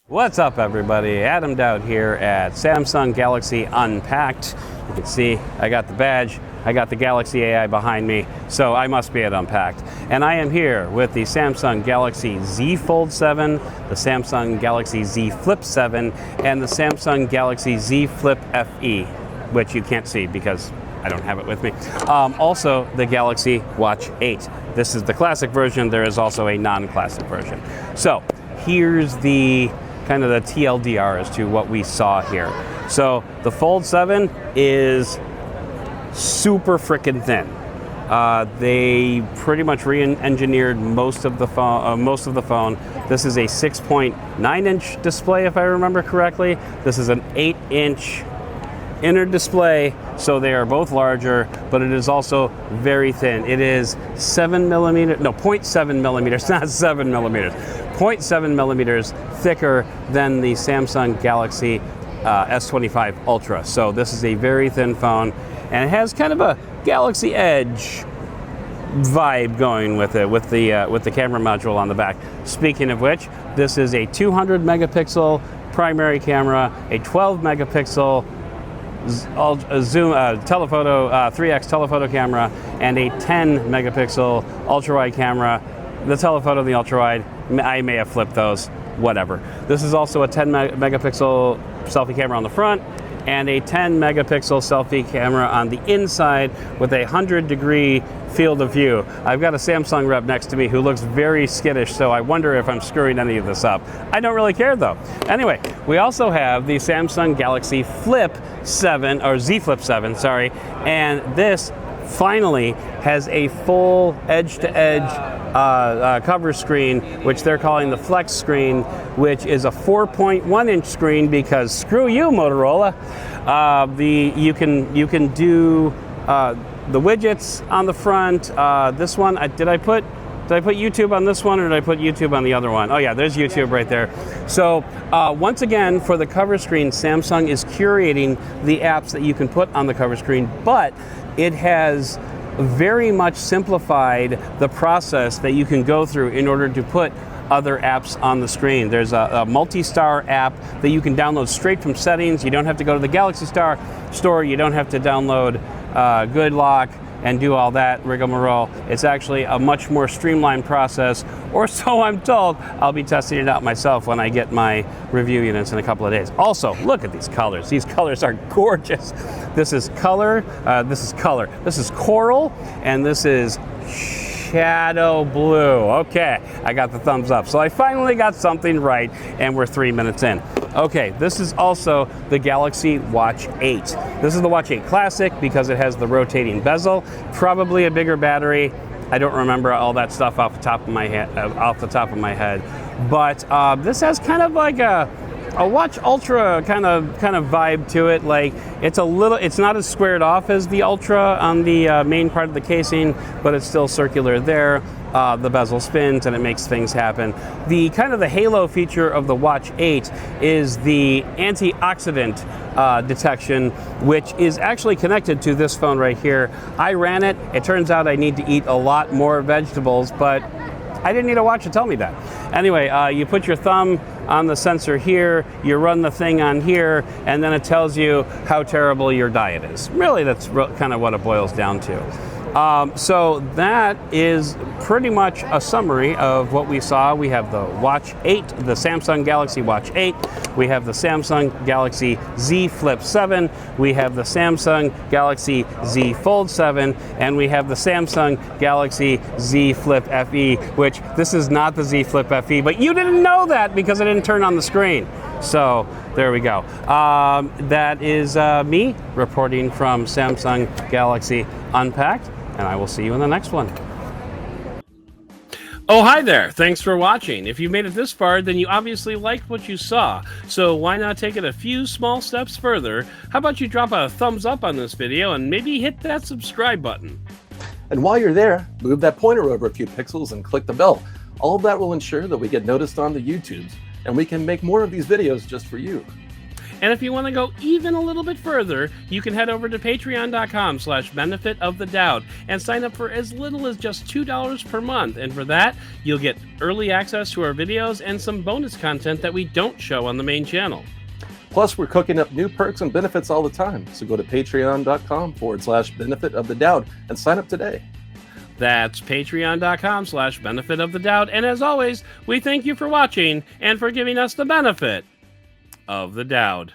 What's up, everybody? Adam Doud here at Samsung Galaxy Unpacked. You can see I got the badge, I got the Galaxy AI behind me, so I must be at Unpacked. And I am here with the Samsung Galaxy Z Fold 7, the Samsung Galaxy Z Flip 7, and the Samsung Galaxy Z Flip FE, which you can't see because I don't have it with me. Also, the Galaxy Watch 8. This is the classic version. There is also a non-classic version. So here's the kind of the TLDR as to what we saw here. So the Fold 7 is super freaking thin. They pretty much re-engineered most of the phone. This is a 6.9-inch display, if I remember correctly. This is an 8-inch inner display, so they are both larger, but it is also very thin. It is 0.7 millimeters, not 7 millimeters. 0.7 millimeters thicker than the Samsung Galaxy S25 Ultra. So this is a very thin phone, and it has kind of a Galaxy Edge vibe going with it, with the camera module on the back. Speaking of which, this is a 200 megapixel primary camera, a 12 megapixel zoom telephoto 3x telephoto camera, and a 10 megapixel ultra wide camera. The telephoto and the ultra wide, I may have flipped those, whatever. This is also a 10 megapixel selfie camera on the front and a 10 megapixel selfie camera on the inside with a 100-degree field of view. I've got a Samsung rep next to me who looks very skittish, so I wonder if I'm screwing any of this up. I don't really care though. Anyway, we also have the Samsung Galaxy Flip 7, or Z Flip 7, sorry, and this finally has a full edge-to-edge cover screen, which they're calling the Flex screen, which is a 4.1-inch screen because screw you, Motorola. You can do the widgets on the front. This one, did I put YouTube on this one, or did I put YouTube on the other one? Oh yeah, there's YouTube right there. So once again, for the cover screen, Samsung is curating the apps that you can put on the cover screen, but it has very much simplified the process that you can go through in order to put other apps on the screen. There's a multi-star app that you can download straight from settings. You don't have to go to the Galaxy Star store. You don't have to download Good Lock and do all that rigmarole. It's actually a much more streamlined process, or so I'm told. I'll be testing it out myself when I get my review units in a couple of days. Also, look at these colors. These colors are gorgeous. This is color, this is coral, and this is shadow blue. Okay, I got the thumbs up. So I finally got something right, and we're 3 minutes in. Okay, this is also the Galaxy Watch 8. This is the Watch 8 Classic because it has the rotating bezel, probably a bigger battery. I don't remember all that stuff off the top of my head. But this has kind of like a Watch Ultra kind of vibe to it. Like it's not as squared off as the Ultra on the main part of the casing, but it's still circular there. The bezel spins and it makes things happen. The kind of the halo feature of the Watch 8 is the antioxidant detection, which is actually connected to this phone right here. I ran it. It turns out I need to eat a lot more vegetables, but I didn't need a watch to tell me that. Anyway, you put your thumb on the sensor here, you run the thing on here, and then it tells you how terrible your diet is. Really, that's kind of what it boils down to. So that is pretty much a summary of what we saw. We have the Watch 8, the Samsung Galaxy Watch 8. We have the Samsung Galaxy Z Flip 7. We have the Samsung Galaxy Z Fold 7. And we have the Samsung Galaxy Z Flip FE, which this is not the Z Flip FE, but you didn't know that because it didn't turn on the screen. So there we go. That is me reporting from Samsung Galaxy Unpacked. And I will see you in the next one. Oh, hi there. Thanks for watching. If you made it this far, then you obviously liked what you saw. So why not take it a few small steps further? How about you drop a thumbs up on this video and maybe hit that subscribe button? And while you're there, move that pointer over a few pixels and click the bell. All of that will ensure that we get noticed on the YouTubes, and we can make more of these videos just for you. And if you want to go even a little bit further, you can head over to patreon.com/benefitofthedoud and sign up for as little as just $2 per month. And for that, you'll get early access to our videos and some bonus content that we don't show on the main channel. Plus, we're cooking up new perks and benefits all the time. So go to patreon.com/benefitofthedoud and sign up today. That's patreon.com/benefitofthedoud. And as always, we thank you for watching and for giving us the benefit of the Doud.